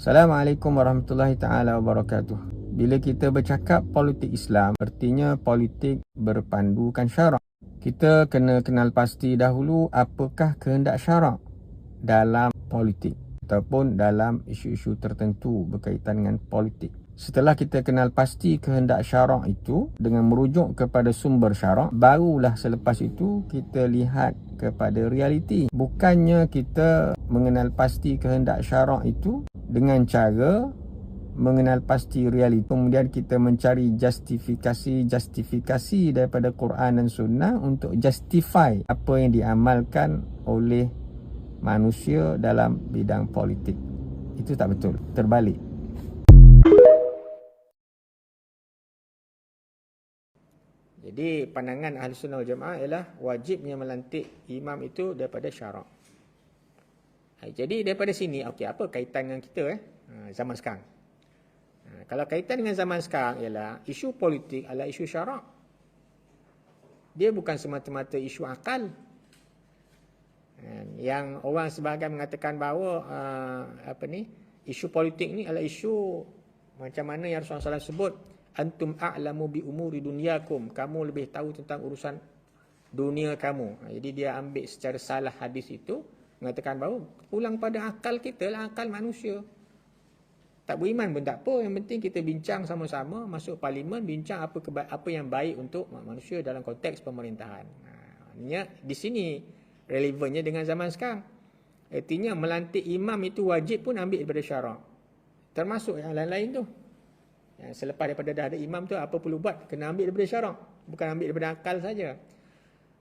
Assalamualaikum warahmatullahi taala wabarakatuh. Bila kita bercakap politik Islam, artinya politik berpandukan syarak. Kita kena kenal pasti dahulu apakah kehendak syarak dalam politik ataupun dalam isu-isu tertentu berkaitan dengan politik. Setelah kita kenal pasti kehendak syarak itu dengan merujuk kepada sumber syarak, barulah selepas itu kita lihat kepada realiti. Bukannya kita mengenal pasti kehendak syarak itu dengan cara mengenal pasti realiti, kemudian kita mencari justifikasi daripada Quran dan Sunnah untuk justify apa yang diamalkan oleh manusia dalam bidang politik. Itu tak betul, terbalik. Jadi pandangan Ahli Sunnah wal Jamaah ialah wajibnya melantik imam itu daripada syarak. Jadi daripada sini, okey, apa kaitan dengan kita zaman sekarang? Kalau kaitan dengan zaman sekarang ialah isu politik adalah isu syarak. Dia bukan semata-mata isu akal. Yang orang sebahagian mengatakan bahawa isu politik ni adalah isu macam mana yang Rasulullah SAW sebut, antum a'lamu bi umuri dunyakum, kamu lebih tahu tentang urusan dunia kamu. Jadi dia ambil secara salah hadis itu, mengatakan bahawa pulang pada akal kita lah, akal manusia. Tak beriman pun tak apa, yang penting kita bincang sama-sama, masuk parlimen, bincang apa yang baik untuk manusia dalam konteks pemerintahan. Di sini relevannya dengan zaman sekarang. Artinya melantik imam itu wajib pun ambil daripada syarak. Termasuk yang lain-lain tu. Selepas daripada dah ada imam tu, apa perlu buat? Kena ambil daripada syarak. Bukan ambil daripada akal saja.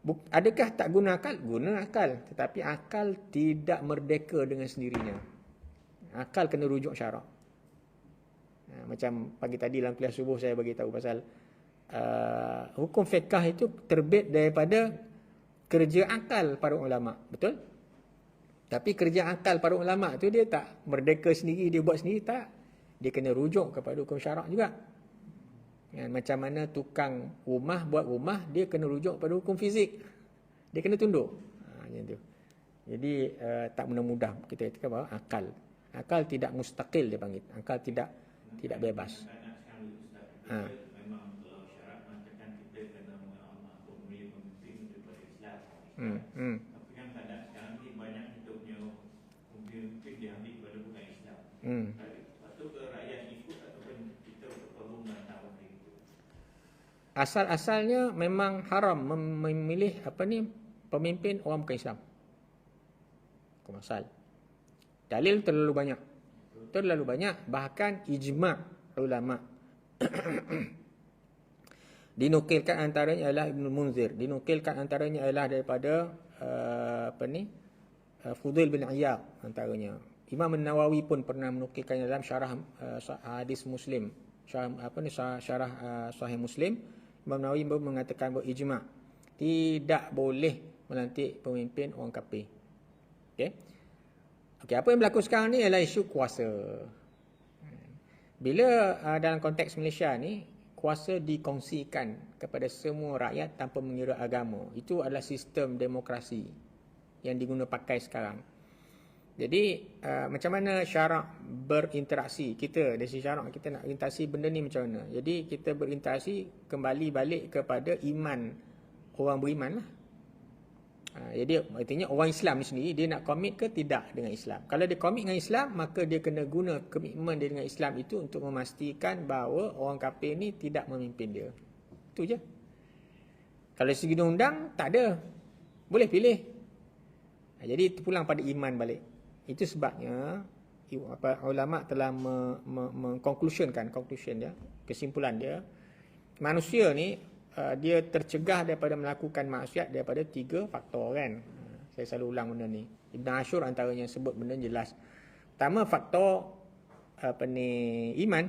Adakah tak guna akal? Guna akal. Tetapi akal tidak merdeka dengan sendirinya. Akal kena rujuk syarak. Macam pagi tadi dalam kelas subuh saya bagi tahu pasal hukum fiqh itu terbit daripada kerja akal para ulama. Betul? Tapi kerja akal para ulama tu dia tak merdeka sendiri, dia buat sendiri, tak. Dia kena rujuk kepada hukum syarak juga. Macam mana tukang rumah buat rumah, dia kena rujuk pada hukum fizik. Dia kena tunduk. Macam tu. Jadi tak mudah-mudah kita katakan bahawa akal tidak mustaqil, dia panggil. Akal tidak bebas. Memang kalau syarat mengatakan kita kena memilih pemimpin daripada Islam. Tapi kan keadaan sekarang ni banyak kita punya pemimpin diambil daripada bukan Islam. Patut ke rakyat ikut ataupun kita perlu menentang itu? Asal-asalnya memang haram memilih pemimpin orang bukan Islam. Asal. Dalil terlalu banyak, bahkan ijma' ulama. Dinukilkan antaranya adalah Ibn Munzir, dinukilkan antaranya adalah daripada Fudail bin Iyad antaranya. Imam Nawawi pun pernah menukilkan dalam syarah hadis Muslim, syarah Sahih Muslim. Imam Nawawi mengatakan bahawa ijma' tidak boleh melantik pemimpin orang kafir. Okey, apa yang berlaku sekarang ni ialah isu kuasa. Bila dalam konteks Malaysia ni, kuasa dikongsikan kepada semua rakyat tanpa mengira agama. Itu adalah sistem demokrasi yang diguna pakai sekarang. Jadi macam mana syarak berinteraksi? Kita dari sisi syarak kita nak interaksi benda ni macam mana? Jadi kita berinteraksi kembali balik kepada iman orang beriman lah. Jadi artinya orang Islam ni sendiri dia nak komit ke tidak dengan Islam. Kalau dia komit dengan Islam, maka dia kena guna komitmen dia dengan Islam itu untuk memastikan bahawa orang kafir ni tidak memimpin dia. Itu je. Kalau segi undang tak ada. Boleh pilih. Jadi pulang pada iman balik. Itu sebabnya ulama telah conclusion dia, kesimpulan dia, manusia ni dia tercegah daripada melakukan maksiat daripada 3 faktor kan. Saya selalu ulang benda ni. Ibn Ashur antaranya sebut benda jelas. Pertama faktor iman.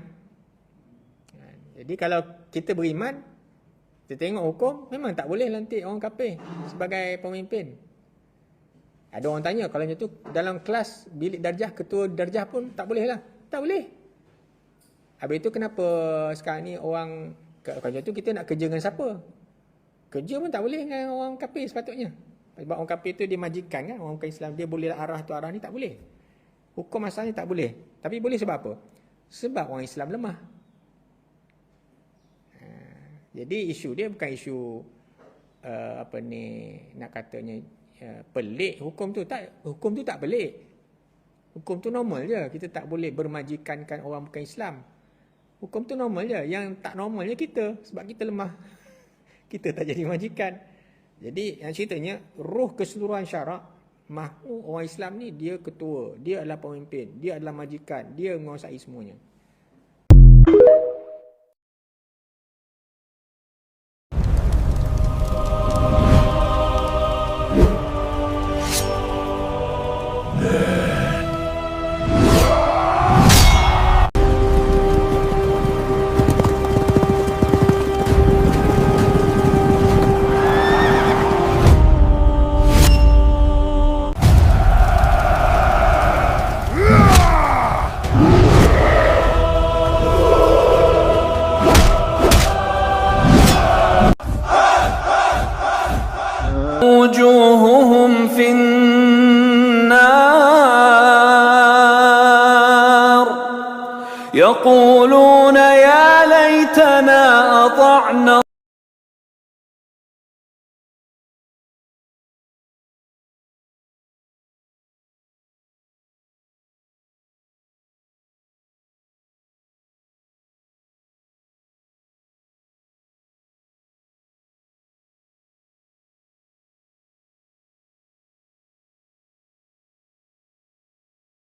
Jadi kalau kita beriman, kita tengok hukum, memang tak boleh lantik orang kafir sebagai pemimpin. Ada orang tanya, kalau macam tu dalam kelas bilik darjah, ketua darjah pun tak boleh lah. Tak boleh. Habis itu kenapa sekarang ni orang, kalau macam tu kita nak kerja dengan siapa? Kerja pun tak boleh dengan orang kafir sepatutnya. Sebab orang kafir tu dia majikan kan, orang bukan Islam, dia boleh arah tu arah ni, tak boleh. Hukum asalnya tak boleh. Tapi boleh sebab apa? Sebab orang Islam lemah. Jadi isu dia bukan isu nak katanya pelik. Hukum tu tak pelik. Hukum tu normal je. Kita tak boleh bermajikankan orang bukan Islam. Hukum tu normal je. Yang tak normalnya kita, sebab kita lemah. Kita tak jadi majikan. Jadi yang ceritanya roh keseluruhan syarak, makhluk orang Islam ni dia ketua, dia adalah pemimpin, dia adalah majikan, dia menguasai semuanya. وجوههم في النار يقولون يا ليتنا أطعنا